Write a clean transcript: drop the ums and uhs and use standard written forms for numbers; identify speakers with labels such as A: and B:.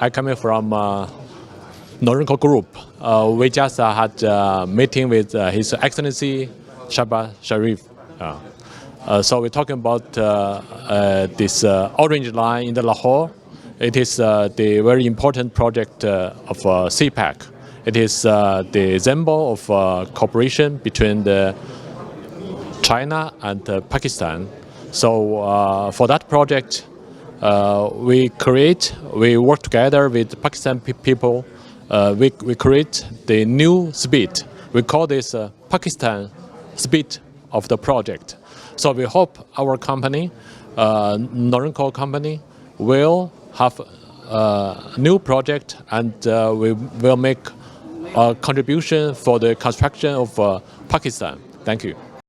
A: I coming from Nورینکو group. We just had a meeting with His Excellency Shehbaz Sharif. So we're talking about this orange line in the Lahore. It is the very important project of CPAC. It is the symbol of cooperation between the China and Pakistan. So for that project, we work together with Pakistan people. We create the new SPEED. We call this Pakistan SPEED of the project. So we hope our company, Nورینکو company, will have a new project, and we will make a contribution for the construction of Pakistan. Thank you.